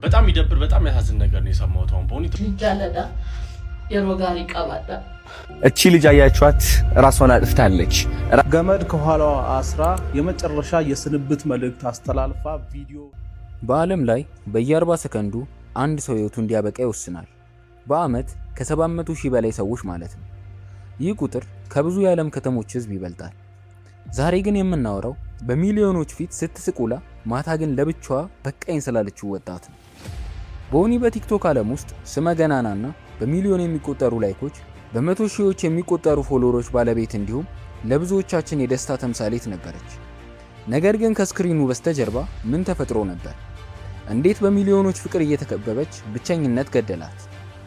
በጣም ይደብር በጣም ያሳዝን ነገር ነው የሰማሁት። አሁን ቦኒ ልጃለዳ የሮጋሪ ቀባዳ እቺ ልጅ አያችኋት ራሷን አጥፍታለች። ገመድ ከኋላዋ አስራ የመጨረሻ የስንብት መልእክት አስተላልፋ ቪዲዮ። በዓለም ላይ በየ40 ሰከንዱ አንድ ሰው ህይወቱ እንዲያበቃ ይወስናል። በአመት ከ700 ሺህ በላይ ሰዎች ማለት ነው። ይህ ቁጥር ከብዙ የዓለም ከተሞች ህዝብ ይበልጣል። ዛሬ ግን የምናወራው በሚሊዮኖች ፊት ስትስቁላ ማታ ግን ለብቻዋ በቃኝ ስላለችው ወጣት ነው። ቦኒ በቲክቶክ ዓለም ውስጥ ስመ ገናናና በሚሊዮን የሚቆጠሩ ላይኮች በመቶ ሺዎች የሚቆጠሩ ፎሎወሮች ባለቤት እንዲሁም ለብዙዎቻችን የደስታ ተምሳሌት ነበረች። ነገር ግን ከስክሪኑ በስተጀርባ ምን ተፈጥሮ ነበር? እንዴት በሚሊዮኖች ፍቅር እየተከበበች ብቸኝነት ገደላት?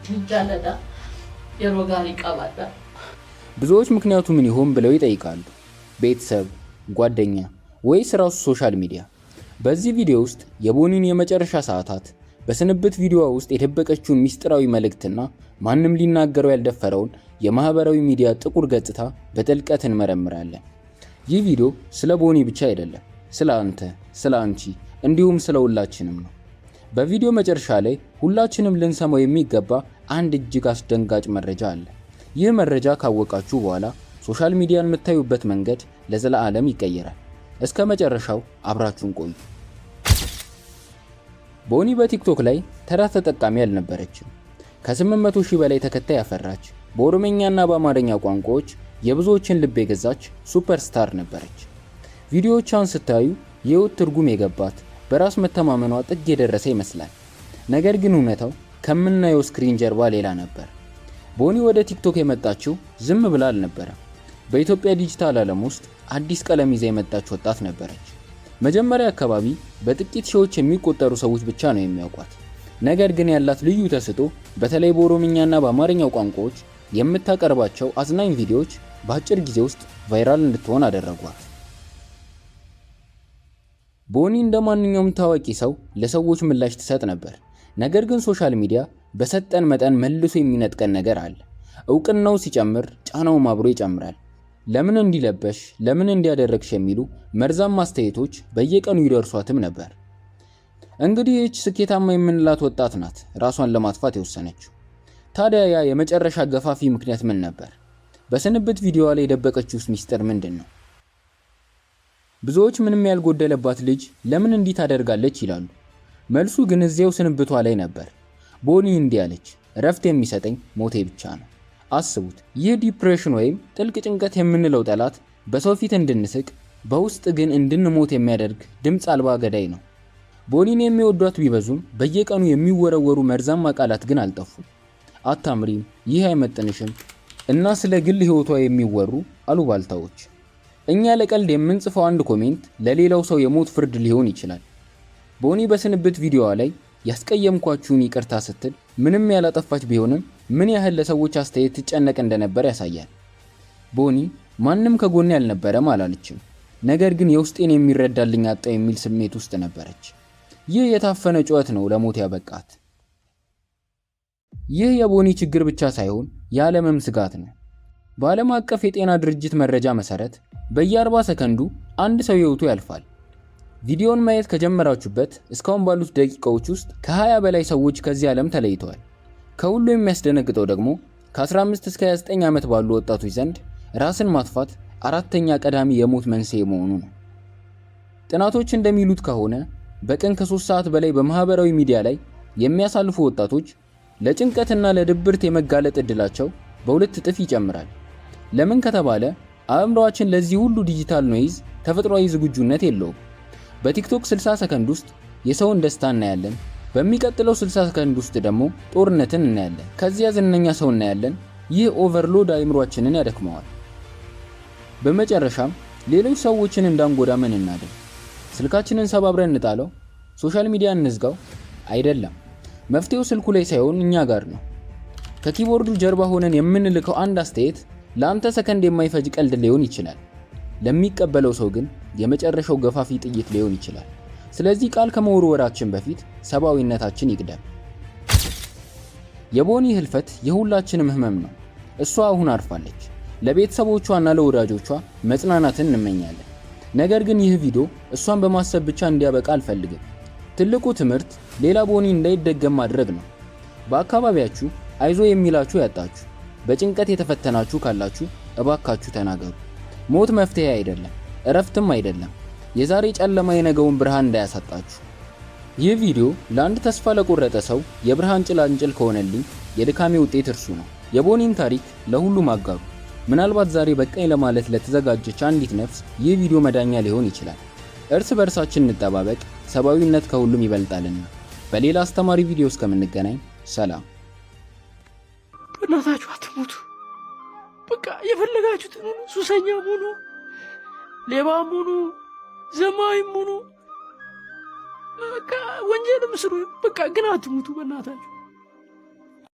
ልጃለዳ የሮጋሪ ቀባዳ። ብዙዎች ምክንያቱ ምን ይሆን ብለው ይጠይቃሉ። ቤተሰብ፣ ጓደኛ ወይስ ራሱ ሶሻል ሚዲያ? በዚህ ቪዲዮ ውስጥ የቦኒን የመጨረሻ ሰዓታት፣ በስንብት ቪዲዮዋ ውስጥ የደበቀችውን ሚስጥራዊ መልእክትና ማንም ሊናገረው ያልደፈረውን የማህበራዊ ሚዲያ ጥቁር ገጽታ በጥልቀት እንመረምራለን። ይህ ቪዲዮ ስለ ቦኒ ብቻ አይደለም፣ ስለ አንተ፣ ስለ አንቺ እንዲሁም ስለ ሁላችንም ነው። በቪዲዮ መጨረሻ ላይ ሁላችንም ልንሰማው የሚገባ አንድ እጅግ አስደንጋጭ መረጃ አለ። ይህ መረጃ ካወቃችሁ በኋላ ሶሻል ሚዲያን የምታዩበት መንገድ ለዘላለም ይቀየራል። እስከ መጨረሻው አብራችሁን ቆዩ። ቦኒ በቲክቶክ ላይ ተራ ተጠቃሚ አልነበረችም። ከ800 ሺህ በላይ ተከታይ ያፈራች፣ በኦሮምኛና በአማርኛ ቋንቋዎች የብዙዎችን ልብ የገዛች ሱፐርስታር ነበረች። ቪዲዮዎቿን ስታዩ የህይወት ትርጉም የገባት፣ በራስ መተማመኗ ጥግ የደረሰ ይመስላል። ነገር ግን እውነታው ከምናየው ስክሪን ጀርባ ሌላ ነበር። ቦኒ ወደ ቲክቶክ የመጣችው ዝም ብላ አልነበረም። በኢትዮጵያ ዲጂታል ዓለም ውስጥ አዲስ ቀለም ይዛ የመጣች ወጣት ነበረች። መጀመሪያ አካባቢ በጥቂት ሺዎች የሚቆጠሩ ሰዎች ብቻ ነው የሚያውቋት። ነገር ግን ያላት ልዩ ተሰጥኦ በተለይ በኦሮምኛና በአማርኛው ቋንቋዎች የምታቀርባቸው አዝናኝ ቪዲዮዎች በአጭር ጊዜ ውስጥ ቫይራል እንድትሆን አደረጓት። ቦኒ እንደ ማንኛውም ታዋቂ ሰው ለሰዎች ምላሽ ትሰጥ ነበር። ነገር ግን ሶሻል ሚዲያ በሰጠን መጠን መልሶ የሚነጥቀን ነገር አለ። እውቅናው ሲጨምር ጫናውም አብሮ ይጨምራል። ለምን እንዲለበሽ፣ ለምን እንዲያደረግሽ የሚሉ መርዛማ አስተያየቶች በየቀኑ ይደርሷትም ነበር። እንግዲህ እቺ ስኬታማ የምንላት ወጣት ናት ራሷን ለማጥፋት የወሰነችው። ታዲያ ያ የመጨረሻ ገፋፊ ምክንያት ምን ነበር? በስንብት ቪዲዮዋ ላይ የደበቀችውስ ሚስጥር ምንድን ነው? ብዙዎች ምንም ያልጎደለባት ልጅ ለምን እንዲህ ታደርጋለች ይላሉ። መልሱ ግን እዚያው ስንብቷ ላይ ነበር። ቦኒ እንዲህ አለች፣ እረፍት የሚሰጠኝ ሞቴ ብቻ ነው። አስቡት፣ ይህ ዲፕሬሽን ወይም ጥልቅ ጭንቀት የምንለው ጠላት በሰው ፊት እንድንስቅ በውስጥ ግን እንድንሞት የሚያደርግ ድምፅ አልባ ገዳይ ነው። ቦኒን የሚወዷት ቢበዙም በየቀኑ የሚወረወሩ መርዛማ ቃላት ግን አልጠፉም። አታምሪም፣ ይህ አይመጥንሽም እና ስለ ግል ህይወቷ የሚወሩ አሉባልታዎች። እኛ ለቀልድ የምንጽፈው አንድ ኮሜንት ለሌላው ሰው የሞት ፍርድ ሊሆን ይችላል። ቦኒ በስንብት ቪዲዮዋ ላይ ያስቀየምኳችሁን ይቅርታ ስትል ምንም ያላጠፋች ቢሆንም ምን ያህል ለሰዎች አስተያየት ትጨነቅ እንደነበር ያሳያል። ቦኒ ማንም ከጎኔ አልነበረም አላለችም። ነገር ግን የውስጤን የሚረዳልኝ አጣው የሚል ስሜት ውስጥ ነበረች። ይህ የታፈነ ጩኸት ነው ለሞት ያበቃት። ይህ የቦኒ ችግር ብቻ ሳይሆን የዓለምም ስጋት ነው። በዓለም አቀፍ የጤና ድርጅት መረጃ መሰረት በየ40 ሰከንዱ አንድ ሰው ህይወቱ ያልፋል። ቪዲዮን ማየት ከጀመራችሁበት እስካሁን ባሉት ደቂቃዎች ውስጥ ከ20 በላይ ሰዎች ከዚህ ዓለም ተለይተዋል። ከሁሉ የሚያስደነግጠው ደግሞ ከ15 እስከ 29 ዓመት ባሉ ወጣቶች ዘንድ ራስን ማጥፋት አራተኛ ቀዳሚ የሞት መንስኤ መሆኑ ነው። ጥናቶች እንደሚሉት ከሆነ በቀን ከ3 ሰዓት በላይ በማህበራዊ ሚዲያ ላይ የሚያሳልፉ ወጣቶች ለጭንቀትና ለድብርት የመጋለጥ እድላቸው በሁለት እጥፍ ይጨምራል። ለምን ከተባለ አእምሮአችን ለዚህ ሁሉ ዲጂታል ኖይዝ ተፈጥሯዊ ዝግጁነት የለውም። በቲክቶክ 60 ሰከንድ ውስጥ የሰውን ደስታ እናያለን። በሚቀጥለው 60 ሰከንድ ውስጥ ደግሞ ጦርነትን እናያለን። ከዚያ ዝነኛ ሰው እናያለን። ይህ ኦቨርሎድ አእምሮአችንን ያደክመዋል። በመጨረሻም ሌሎች ሰዎችን እንዳንጎዳ ምን እናድርግ? ስልካችንን ሰባብረን እንጣለው? ሶሻል ሚዲያ እንዝጋው? አይደለም። መፍትሄው ስልኩ ላይ ሳይሆን እኛ ጋር ነው። ከኪቦርዱ ጀርባ ሆነን የምንልከው አንድ አስተያየት ለአንተ ሰከንድ የማይፈጅ ቀልድ ሊሆን ይችላል። ለሚቀበለው ሰው ግን የመጨረሻው ገፋፊ ጥይት ሊሆን ይችላል። ስለዚህ ቃል ከመወርወራችን በፊት ሰብአዊነታችን ይቅደም። የቦኒ ህልፈት የሁላችንም ህመም ነው። እሷ አሁን አርፋለች። ለቤተሰቦቿና ለወዳጆቿ መጽናናትን እንመኛለን። ነገር ግን ይህ ቪዲዮ እሷን በማሰብ ብቻ እንዲያበቃ አልፈልግም። ትልቁ ትምህርት ሌላ ቦኒ እንዳይደገም ማድረግ ነው። በአካባቢያችሁ አይዞ የሚላችሁ ያጣችሁ፣ በጭንቀት የተፈተናችሁ ካላችሁ እባካችሁ ተናገሩ። ሞት መፍትሄ አይደለም፣ እረፍትም አይደለም። የዛሬ ጨለማ የነገውን ብርሃን እንዳያሳጣችሁ። ይህ ቪዲዮ ለአንድ ተስፋ ለቆረጠ ሰው የብርሃን ጭላንጭል ከሆነልኝ የድካሜ ውጤት እርሱ ነው። የቦኒን ታሪክ ለሁሉም አጋሩ። ምናልባት ዛሬ በቃኝ ለማለት ለተዘጋጀች አንዲት ነፍስ ይህ ቪዲዮ መዳኛ ሊሆን ይችላል። እርስ በርሳችን እንጠባበቅ፣ ሰብአዊነት ከሁሉም ይበልጣልና። በሌላ አስተማሪ ቪዲዮ እስከምንገናኝ ሰላም። በእናታችሁ አትሞቱ። በቃ የፈለጋችሁትን ሁኑ። ሱሰኛም ሁኑ፣ ሌባም ሁኑ፣ ዘማዊም ሁኑ፣ በቃ ወንጀልም ስሩ። በቃ ግን አትሞቱ በእናታችሁ።